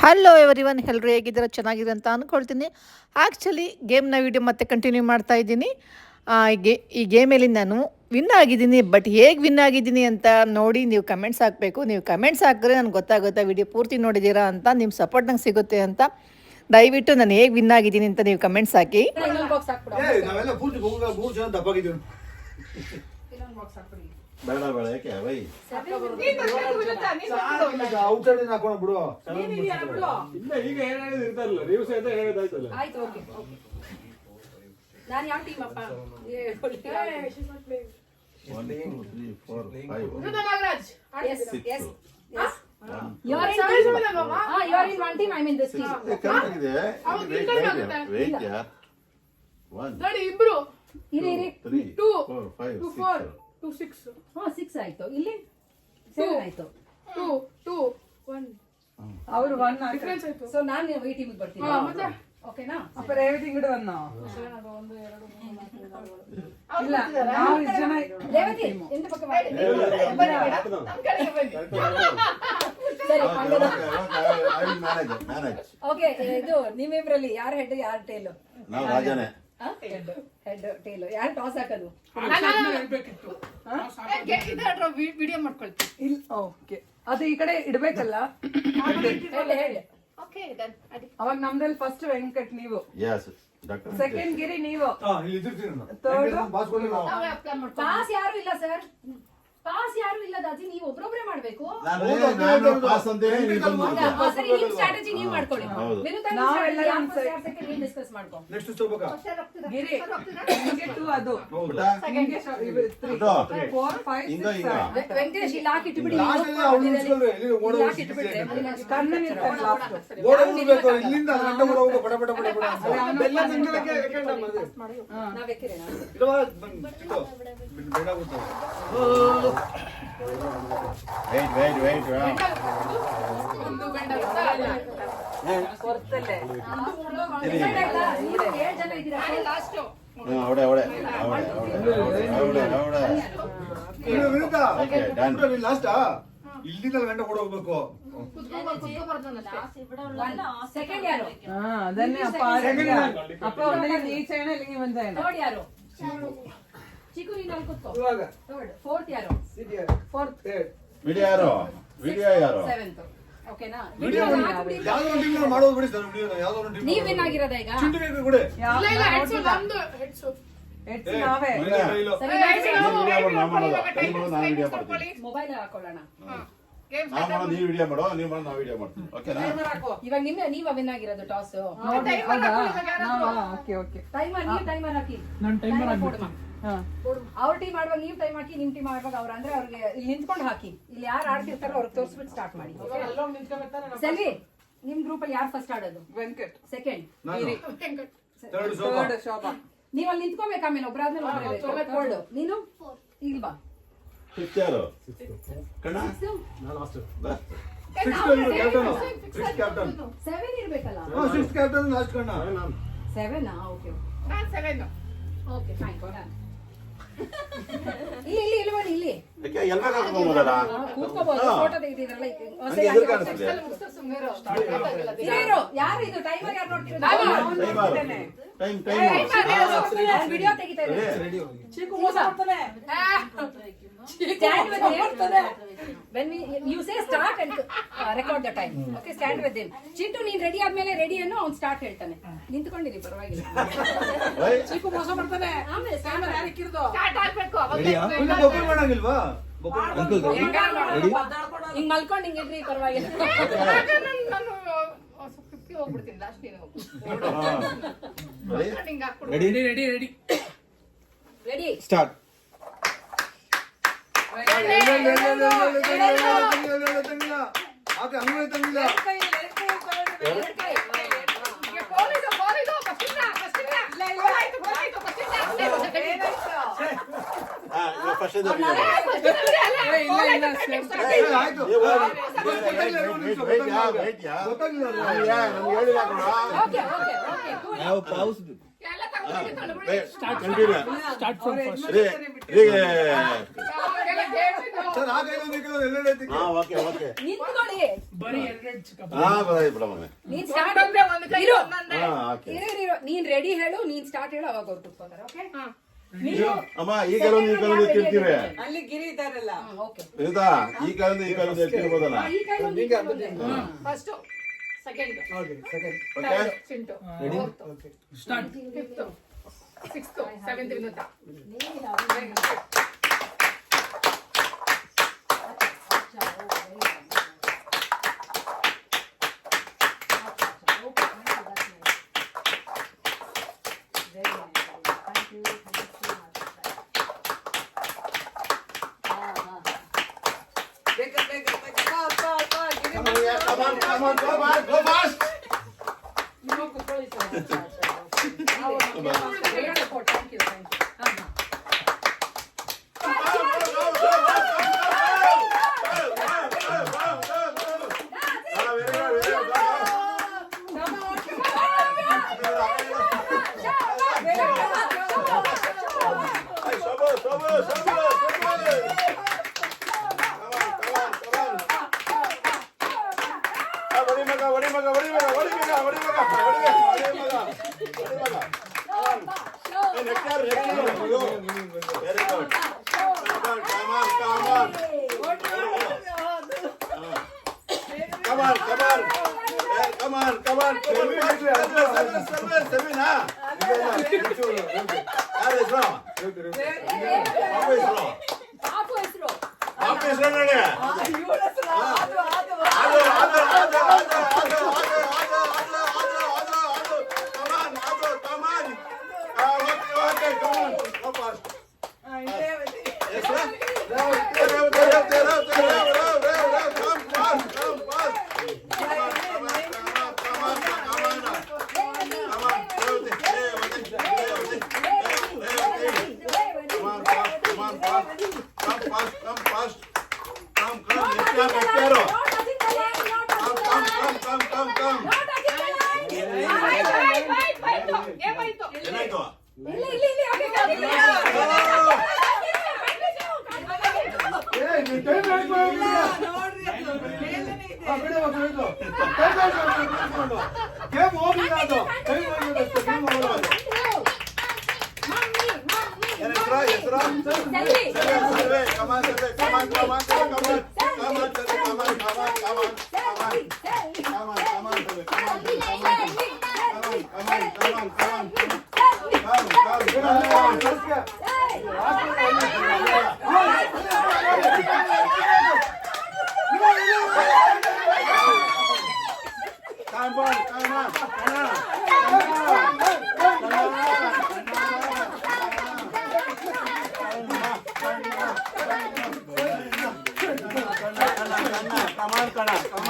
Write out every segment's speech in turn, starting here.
Hello everyone, ಎಲ್ಲರೂ ಹೇಗಿದ್ದೀರಾ? ಚೆನ್ನಾಗಿದೆ ಅಂತ ಅಂದ್ಕೊಳ್ತೀನಿ. ಆ್ಯಕ್ಚುಲಿ ಗೇಮ್ನ ವೀಡಿಯೋ ಮತ್ತೆ ಕಂಟಿನ್ಯೂ ಮಾಡ್ತಾ ಇದ್ದೀನಿ. ಈ ಗೇಮಲ್ಲಿ ನಾನು ವಿನ್ ಆಗಿದ್ದೀನಿ. ಬಟ್ ಹೇಗೆ ವಿನ್ ಆಗಿದ್ದೀನಿ ಅಂತ ನೋಡಿ ನೀವು ಕಮೆಂಟ್ಸ್ ಹಾಕಬೇಕು. ನೀವು ಕಮೆಂಟ್ಸ್ ಹಾಕಿದ್ರೆ ನನಗೆ ಗೊತ್ತಾಗುತ್ತೆ ವಿಡಿಯೋ ಪೂರ್ತಿ ನೋಡಿದ್ದೀರಾ ಅಂತ, ನಿಮ್ಮ ಸಪೋರ್ಟ್ ನಂಗೆ ಸಿಗುತ್ತೆ ಅಂತ. ದಯವಿಟ್ಟು ನಾನು ಹೇಗೆ ವಿನ್ ಆಗಿದ್ದೀನಿ ಅಂತ ನೀವು ಕಮೆಂಟ್ಸ್ ಹಾಕಿ. ಬೇಡ ಬೇಡ ಯಾಕೆ ಬೈ ಔಟ್ಸೈಡ್ ಹಾಕೋಣ ಬಿಡು. ಇಲ್ಲ ಈಗ ಹೇಳಿದ ಇರ್ತಾರಲ್ಲ ನೀವು ಸಹಿತ ಹೇಳಿದಾಯ್ತಲ್ಲ. ಆಯ್ತು, ಓಕೆ. ನಾನು ಯಾವ ಟೀಮ್ ಅಪ್ಪ? 1 2 3 4 5 Yes, yes, yes. You are in team. You are in one team. I'm in this team. Correct ಇದೆ. ವೇಟ್ ಯಾ 1 ನೋಡಿ ಇಬ್ರು ಇರಿ 3 2 4 5 2 4 2 6 6 ಆಯ್ತು. ಇಲ್ಲಿ 7 ಆಯ್ತು. 2 2 1 ಅವರು 1 ಡಿಫರೆನ್ಸ್ ಆಯ್ತು. ಸೊ ನಾನು ಈ ಟೀಮಿಗೆ ಬರ್ತೀನಿ. ಮತ್ತೆ ಓಕೆನಾ? ಅಪ್ಪ ರೇವತಿ ಗಿಡ ಅನ್ನ 1 2 ಇಲ್ಲ ನಾವು ಇಷ್ಟು ಜನ ರೇವತಿ ಎಂತ ಪಕ್ಕ ಮಾಡಿ. ಸರಿ, ಐ ವಿಲ್ ಮ್ಯಾನೇಜ್. ಓಕೆ. ಇದು ನಿಮ್ಮಿಬ್ರಲ್ಲಿ ಯಾರು ಹೆಡ್ ಯಾರು ಟೇಲ್? ನಾವು ರಾಜನೇ. ಹೆಡ್ ಟೇಲ್ ಯಾರು ಟಾಸ್ ಹಾಕೋದು? ವಿಡಿಯೋ ಮಾಡ್ಕೊಳ್ತೀನಿ. ಇಲ್ಲ. ಓಕೆ, ಅದು ಈ ಕಡೆ ಇಡ್ಬೇಕಲ್ಲ. ಹೇಳಿ. Okay done. ಅವಾಗ ನಮ್ದಲ್ಲಿ ಫಸ್ಟ್ ವೆಂಕಟ್ ನೀವು, ಯಸ್ ಡಾಕ್ಟರ್. ಸೆಕೆಂಡ್ ಗಿರಿ ನೀವು, ಇಲ್ಲಿ ಇದ್ದಿರ್ತೀನಿ ಥರ್ಡ್ ನಾವೇ ಅಪ್ಲೈ ಮಾಡ್ತೀವಿ. ಪಾಸ್ ಯಾರು ಇಲ್ಲ ಸರ್, ಪಾಸ್ ಯಾರು ಇಲ್ಲ ದಾಜಿ, ನೀವು ಒಬ್ರೊಬ್ರೆ ಮಾಡ್ಬೇಕು. ನಾನು ಪಾಸ್ ಅಂತೇಳಿ ನೀವು ಬಂದ್ಬಿಡ್ತೀರಾ? ಸರಿ, ನಿಮ್ ಸ್ಟ್ರಾಟಜಿ ನೀವು ಮಾಡ್ಕೊಳ್ಳಿ. ಹೌದು. ನಾವೆಲ್ಲ ಸೆಕೆಂಡ್ ಡಿಸ್ಕಸ್ ಮಾಡ್ಕೊ. ನೆಕ್ಸ್ಟ್ ತಗೋಬೇಕಾ? ಗಿರಿ ನಿಮಗೆ 2 ಅದು ಹೌದಾ? ನಿಮಗೆ 3 4 5 ಹಿಂಗ 6 ಹಿಂಗ ವೆಂಕಟೇಶ್ ಇಲ್ಲಿ ಹಾಕಿಟ್ಬಿಡಿ. ಲಾಸ್ಟ್ ಅಲ್ಲಿ ಅವ್ನು ಉಳಿಸ್ಕೊಂಡ್ರೆ ಇಲ್ಲಿ ಓಡೋದು ಕಣ್ಣನ್ ಇರ್ತಾರೆ ಲಾಸ್ಟ್. ಓಡೋಗ್ಬೇಕು ಇಲ್ಲಿಂದ ಗಂಟೆ ಓಡೋಗ್ಬೇಕು ಬಡ ಬಡ ಬಡ ಬಡ ಎಲ್ಲ ನಿಂಗೆ ಯಾಕೆಂಡ ಮದುವೆ ನಾವ್ ಎಕ್ಕಿರೇನಾ? ಇರುವ ಬಂದು ಬೇಡ ಗೊತ್ತು. ವೇಟ್ ಒಂದು ಗಂಟೆ ಹೊರ್ತಲ್ಲೇ ನೀವು 7 ಜನ ಇದ್ದೀರಾ. ಲಾಸ್ಟ್ ಅವಡೆ ಇನ್ನು ವಿರುದ್ಧ ಓಕೆ ಡನ್. ಲಾಸ್ಟ್ ಇಲ್ಲಿಂದ ಗಂಟೆ ಓಡೋಗ್ಬೇಕು. ಸೆಕೆಂಡ್ ಯಾರು? അതന്നെ അപ്പൊ ഒന്നിനെ നീ ചെയ്യണം അല്ലെങ്കിൽ ഇവൻ ചെയ്യണം. ಥರ್ಡ್ ಯಾರು? ಚಿಕ್ಕು ನೀನು ಅಲ್ಲಿ ಕೂತ್ಕೋ. ಇವಾಗ ಥರ್ಡ್. ಫೋರ್ತ್ ಯಾರು? ಫೋರ್ತ್. ವಿಡಿಯೋ ಯಾರು? ಸೆವೆಂತ್. ಓಕೆನಾ? ವಿಡಿಯೋ ಯಾವ್ದೋ ಒಂದು ಟೀಮ್ ಮಾಡೋದು ಬಿಡಿ ಸರ್. ವಿಡಿಯೋ ಯಾವ್ದೋ ಒಂದು ಟೀಮ್ ನೀವ್ ವಿನ್ ಆಗಿರೋದ ಈಗ? ಚಿಂಟಿಗೆ ಕೊಡಿ. ಇಲ್ಲ ಇಲ್ಲ ಹೆಡ್ಸ್ ನಮ್ದು ಹೆಡ್ಸ್ ಹೆಡ್ಸ್ ನಾವೇ. ಮೊಬೈಲ್ ಹಾಕೊಳ್ಳೋಣ. ಗೇಮ್ ನಾವು ಮಾಡೋದು ನೀವು ವಿಡಿಯೋ ಮಾಡೋ, ನೀವು ಮಾಡೋದು ನಾವು ವಿಡಿಯೋ ಮಾಡ್ತೀವಿ. ಓಕೆನಾ? ಇವಾಗ ನೀವ್ ವಿನ್ ಆಗಿರೋದು ಟಾಸ್. Okay okay. ಟೈಮರ್ ನೀವು ಟೈಮರ್ ಹಾಕಿ. ನಾನು ಟೈಮರ್ ಹಾಕ್ಬಿಡ್ತೀನಿ. ಅವ್ರ ಟೀಮ್ ಆಡುವಾಗ ನೀವು ಟೈಮ್ ಹಾಕಿ, ನಿಮ್ ಟೀಮ್ ಆಡುವಾಗ ಅವ್ರ ಅಂದ್ರೆ ಅವ್ರಿಗೆ ಇಲ್ಲಿ ನಿಂತ್ಕೊಂಡು ಹಾಕಿ. ಇಲ್ಲಿ ಯಾರು ಆಡ್ತಿರ್ತಾರೋ ಅವ್ರಿಗೆ ತೋರಿಸ್ಬಿಟ್ಟು ಸ್ಟಾರ್ಟ್ ಮಾಡಿ. ಸರಿ, ನಿಮ್ ಗ್ರೂಪ್ ಅಲ್ಲಿ ಯಾರು ಫಸ್ಟ್ ಆಡೋದು? ವೆಂಕಟ್. Second third Shobha. ನೀವ್ ಅಲ್ಲಿ ನಿಂತ್ಕೋಬೇಕು, ಆಮೇಲೆ ಒಬ್ಬರಾದ್ಮೇಲೆ ಒಬ್ಬರೇ. ಥರ್ಡ್ ನೀನು ಇಲ್ಲಿ ಬಾ. ಫಿಫ್ತ್ ಯಾರು? ಕಣ ಕ್ಯಾಪ್ಟನ್ 7 ಇರ್ಬೇಕಲ್ಲ? ಸಿಕ್ಸ್ ಕ್ಯಾಪ್ಟನ್ ಲಾಸ್ಟ್ ಕಣ್ಣ 7. ಓಕೆ ನಾನು 7 ಓಕೆ ಫೈನ್. ಇಲ್ಲಿ ಇಲ್ಲಿ ಬನ್ನಿ, ಇಲ್ಲಿ ಯಾಕೆ ಎಲ್ಲ ಕರ್ಕೊಂಡ್ಬಂದಲ್ಲ? ಕೂತ್ಕೋಬಹುದು. ಫೋಟೋ ತೆಗೆದಿದ್ರಲ್ಲ ಹಂಗೆ ಎದುರು ಕಾಣಿಸ್ತಿದೆ. ಯಾರು ಇದು? ಟೈಮರ್ ಯಾರು ನೋಡ್ತಿರೋದು? ಟೈಮ್ ವಿಡಿಯೋ ತೆಗಿತಾ ಇದ್ದಾರೆ. ಚಿಕ್ಕು ಮೋಸ ಮಾಡ್ತಾನೆ. Stand with him. When you say start and record the time. Okay, stand with him. Chintu ನೀನ್ ರೆಡಿ ಆದ್ಮೇಲೆ ರೆಡಿ ಅನ್ನೋ ಅವ್ನು ಸ್ಟಾರ್ಟ್ ಹೇಳ್ತಾನೆ. ನಿಂತ್ಕೊಂಡಿರಿ ಪರವಾಗಿಲ್ಲ. ಚಿಕ್ಕು ಮೋಸ ಮಾಡ್ತಾನೆ. ಆಮೇಲೆ ಕ್ಯಾಮೆರಾ ಯಾರು ಇಕ್ಕಿರೋದು? ಸ್ಟಾರ್ಟ್ ಆಗ್ಬೇಕು ಅವಾಗ. ಬೊಬ್ಬೆ ಮಾಡಂಗಿಲ್ವಾ? ಹಿಂಗ್ ಮಲ್ಕೊಂಡು ಹಿಂಗಿದ್ರಿ ಪರವಾಗಿಲ್ಲ. ನಾನು 50 ಹೋಗ್ಬಿಡ್ತೀನಿ ಲಾಸ್ಟ್ ನೀನು. Ready start. ಆಕೆ ಹಂಗೆ ತಂಗಿಲ್ಲ. ನಾವು ಪೌಸ್ ಎಲ್ಲ continue start from first. Sir ಆ ಕೈಲೊಂದು ಈ ಕೈಲೊಂದು ಎಲ್ಲೆಡೆ ಎತ್ತಿಕ್ಕೆ. ಹಾ ಓಕೆ ಓಕೆ ನಿಂತ್ಕೊಳ್ಳಿ. ಹಾ ಬರಲ್ಲ ಮನೆ ನೀನ್ ಸ್ಟಾರ್ಟ್ ಒಂದೊಂದೇ ಒಂದು ಕೈ ಇರು. ಒಂದೊಂದೇ. ಹಾ ಓಕೆ ಇರು. ನೀನ್ ರೆಡಿ ಹೇಳು, ನೀನ್ ಸ್ಟಾರ್ಟ್ ಹೇಳು, ಅವಾಗ ಅವ್ರು ಕುತ್ಕೋತಾರೆ. ಓಕೆ ನೀವು ಅಮ್ಮ ಈ ಕೆಲವೊಂದು ಎತ್ತಿರ್ತೀವಿ ಅಲ್ಲಿ ಗಿರಿ ಇದಾರಲ್ಲ. ಓಕೆ ಆಯ್ತಾ ಈ ಕೆಲವೊಂದು ಎತ್ತಿರ್ಬೋದಲ್ಲ ಈ ಕೈ ಒಂದು ನಿಂಗೆ ಅದು first second okay second okay Chintu ready fourth okay fifth sixth seventh Vinutha ಬೇಗ ಬೇಗ ಬೇಗ ಬಾ ಗಿರಿ come on go fast ನೀವು ಕುತ್ಕೊಳ್ಳಿ ಸರ್. ಥ್ಯಾಂಕ್ ಯು ಏನಾಯ್ತು ಏನಾಯ್ತು ಗೇಮ್ ಹೋಗಿಲ್ಲ ಅದು ಕೈ ಹೋಗಿಲ್ಲ ಅಷ್ಟೇ ಗೇಮ್ ಹೋಗಲ್ಲ ಹೆಸರು come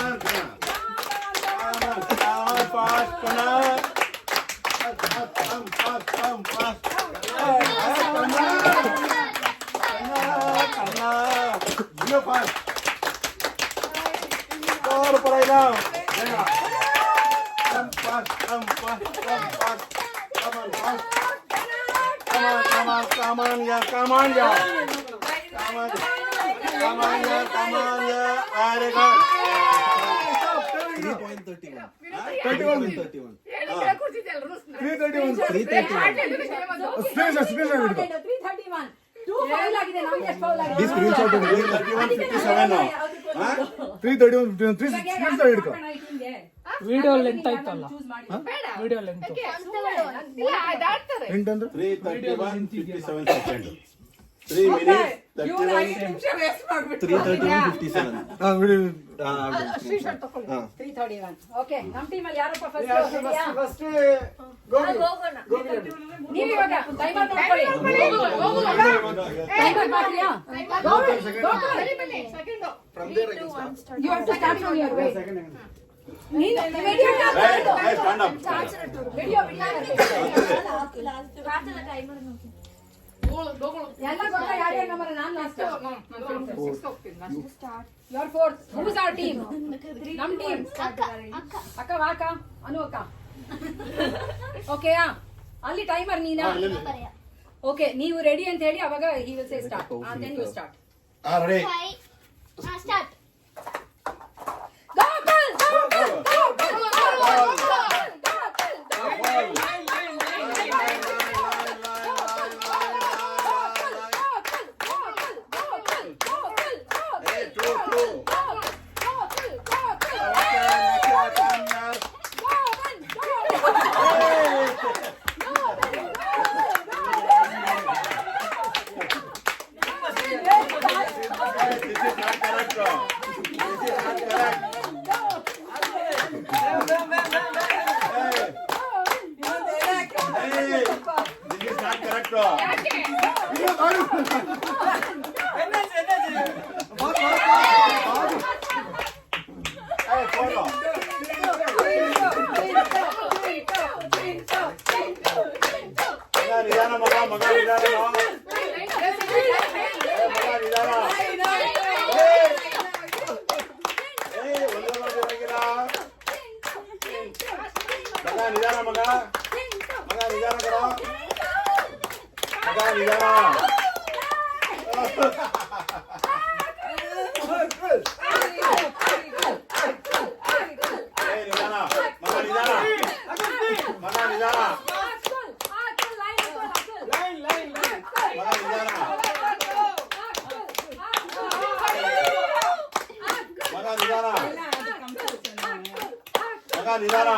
on ವಿಡಿಯೋ ಲೆಂತ್ ಆಯ್ತಲ್ಲ ವಿಡಿಯೋ ಲೆಂತ್ ಇಲ್ಲ ಅದಾಡ್ತಾರೆ 3:31:57 seconds 3 minutes 3:31. ಓಕೆ ನಮ್ಮ ಟೀಮಲ್ಲಿ ಯಾರಪ್ಪ ಫಸ್ಟ್ ನೀವು ಇವಾಗ ಟೈಮರ್ ನೋಡ್ಕೊಳ್ಳಿ ಟೈಮರ್ ಮಾಡ್ತೀಯಾ second you have to start from your way ನೀನು ವಿಡಿಯೋ ಎಲ್ಲ ಗೊತ್ತಾ ಯಾರ್ಯಾರ ನಂಬರ್ ನಾನು last your fourth who's our team ನಮ್ಮ ಟೀಮ್ ಅಕ್ಕ ವಾಕ ಅನು ಅಕ್ಕ ಓಕೆಯಾ ಅಲ್ಲಿ ಟೈಮರ್ ನೀನಾ ಓಕೆ ನೀವು ರೆಡಿ ಅಂತ ಹೇಳಿ ಅವಾಗ he will say start then you start ready start. ನಿಧಾನ ಮಗ ಮಗ ನಿಧಾನ ನಿಧಾನ ಮಗ ಮಗ ನಿಧಾನ ಕರ ಮಗ ನಿಧಾನ ನಿಧಾನ ಮಗ ನಿಧಾನ ಮಗ ನಿಧಾನ ಮಗ ನಿಧಾನ ಮಗ ನಿಧಾನ ಮಗ ನಿಧಾನ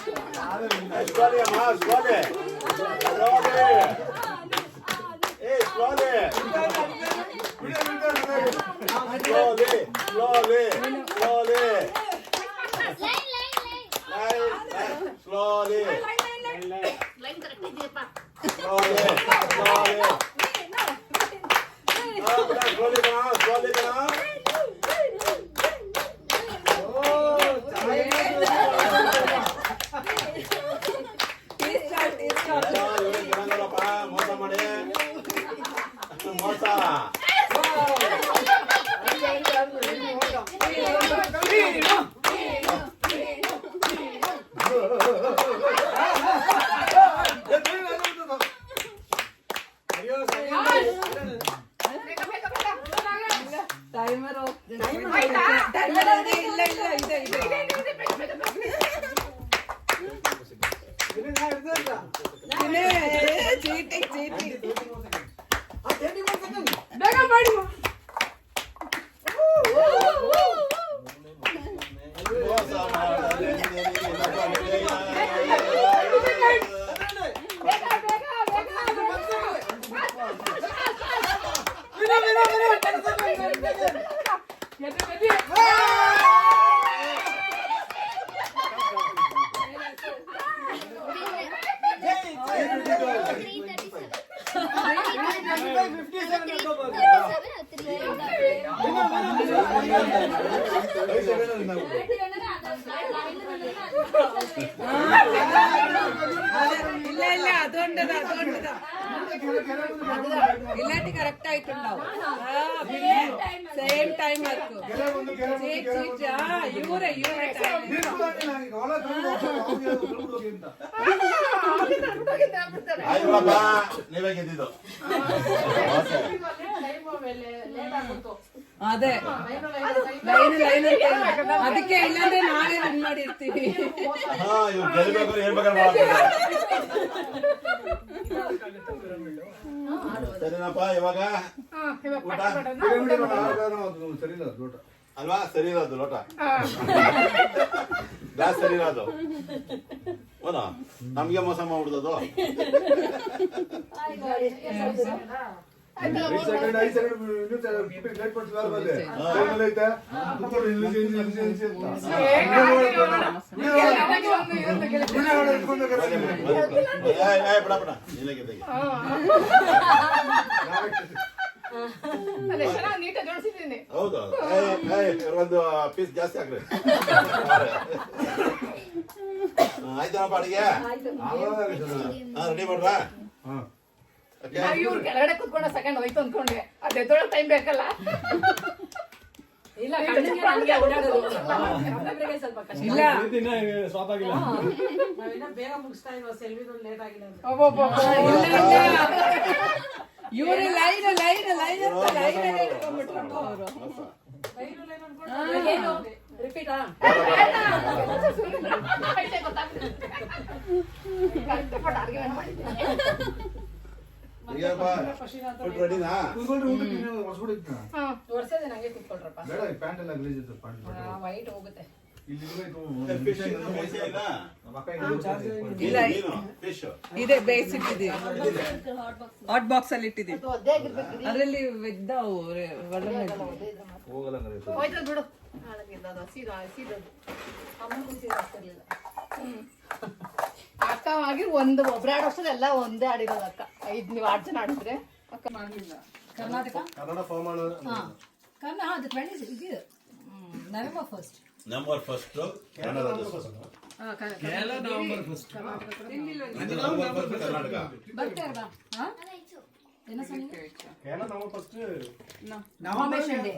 Slowly, Amma, slowly. Slowly. Hey, slowly. Slowly, slowly, slowly. Slowly. Line correct ಇದೆಯಪ್ಪ. Slowly, slowly. Slowly, slowly, ಮೋಸ ಮಾಡಿ ಮೋಸ ಟೈಮರ್ ಇಲ್ಲ ಇದೆ ಚೀಟಿಂಗ್ ಬೇಗ ಮಾಡಿ ಮೋಸ ಮಾಡಿ ಇಲ್ಲ ಅದೊಂಡದ ఇలాంటి కరెక్ట్ అవుతుండవు సేమ్ టైం వర్క్ ಇವರೇ ಆಯ್ತಪ್ಪ ನೀವೇ ಗೆದ್ದಿದ್ದು ಅದೇ ಲೈನ್ ಅದಕ್ಕೆ ಇಲ್ಲಾಂದ್ರೆ ನಾವೇ ವಿನ್ ಮಾಡಿರ್ತೀವಿ ಇವ್ರು ಗೆಲ್ಬೇಕಾದ್ರೆ ಹೇಳ್ಬೇಕಾದ್ರೆ ಸರಿನಪ್ಪ ಇವಾಗ ಊಟ ಅಲ್ವಾ ಸರಿ ಇರೋದು ಲೋಟ ಗ್ಲಾಸ್ ಸರಿ ಇರೋದು ಹೌದಾ ನಮ್ಗೆ ಮೋಸ ಮಾಡ್ಬಿಡ್ದದು ಬಿಡಪ್ಪ ಇಲ್ಲ ಗೆದ್ದೆ ನೀಟಾಗಿ ಜೋಡಿಸಿದ್ದೀನಿ. ಹೌದು ಒಂದು ಪೀಸ್ ಜಾಸ್ತಿ ಹಾಕ್ರಿ ಆಯ್ತನಪ್ಪ ಅಡಿಗೆ ಆಯ್ತು ರೆಡಿ ಮಾಡ್ರಾ ಓಕೆ ನಾವ್ ಇವ್ರು ಕೆಳಗಡೆ ಕುತ್ಕೊಂಡ ಸೆಕೆಂಡ್ ಹೋಯ್ತು ಅನ್ಕೊಂಡ್ವಿ ಅದ್ ಎದ್ದೊಳಗ್ ಟೈಮ್ ಬೇಕಲ್ಲ. ಇಲ್ಲ ಕಣ್ಣಿಗೆ ನಮ್ಗೆ ಓಡಾಡೋದು ನಮ್ಮಿಬ್ರಿಗೆ ಸ್ವಲ್ಪ ಕಷ್ಟ. ಇಲ್ಲ ಸ್ಟಾಪ್ ಆಗಿಲ್ಲ. ನಾವಿನ್ನ ಬೇಗ ಮುಗಿಸ್ತಾ ಇದ್ವಿ ಸೆಲ್ವಿನಲ್ಲಿ ಲೇಟ್ ಆಗಿಲ್ಲ ಅಂತ. ಇವ್ರು ಲೈನ್ ಅಂತ ಲೈನ್ ಇಟ್ಕೊಂಡ್ಬಿಟ್ರು ಅವರು. ಏನು ರಿಪೀಟಾ ಕಷ್ಟಪಟ್ಟು ಅರ್ಗೆ ಮಾಡಿದ್ದೆ. ರೆಡಿನಾ ಕೂತ್ಕೊಂಡ್ರೆ ಊಟಕ್ಕೆ ಇನ್ನೇನು ಹೊಸ್ಬಿಟ್ಟಿತ್ತು. ವರ್ಷದ ನಂಗೆ ಕೂತ್ಕೊಳ್ರಪ್ಪ. ಬೇಡ ಈ ಪ್ಯಾಂಟ್ ಎಲ್ಲ ಗಲೀಜ್ ಇತ್ತು ಪ್ಯಾಂಟ್ ವೈಟ್ ಹೋಗುತ್ತೆ. ಇಲ್ಲಿ ಇರ್ಬೇಕು. ಫಿಶ್ ಇಲ್ಲ ನಮ್ಮ ಅಕ್ಕ ಇಲ್ಲಿ ಇಲ್ಲ. ಫಿಶ್ ಇದೆ ಬೇಯಿಸಿಟ್ಟಿದ್ದೀವಿ ಹಾಟ್ ಬಾಕ್ಸ್ ಅಲ್ಲಿ ಇಟ್ಟಿದ್ದೀವಿ. ಅದು ಒದ್ದೆ ಆಗಿರ್ಬೇಕು. ಅದ್ರಲ್ಲಿ ಇದ್ದಾವು ಒಳಗಡೆ ಹೋಗಲ್ಲ ಅಂದ್ರೆ ಇದು. ಹೋಯ್ತದ ಬಿಡು. ಹಾಳಾಗಿದ್ದು ಅದು ಸೀದದು. ಅಮ್ಮನಿಗೂ ಸೀರೆ ಆಗ್ತಿರ್ಲಿಲ್ಲ. ಅಕ್ಕ ಆಗಿ ಒಬ್ರೇ ಆಡೋ ವರ್ಷದಲ್ಲಿ ಎಲ್ಲ ಒಂದೇ ಆಡಿರೋದು ಅಕ್ಕ. ನೀವು 8 ಜನ ಆಡಿದ್ರೆ ಅಕ್ಕ ಮಾಡ್ಲಿಲ್ಲ. ಕರ್ನಾಟಕ ಕನ್ನಡ ಫಾರ್ಮ್ ಅದು 20 ಇದು November 1st. Number first Kannada November first. Karnataka ಬರ್ತಾರ ಬಾ. ಅದಾಯ್ತು ಏನೋ ಸಣ್ಣ ಕೇರಳ ನಮ್ಮ ಫಸ್ಟ್ ನಾಮಿನೇಷನ್ ಡೇ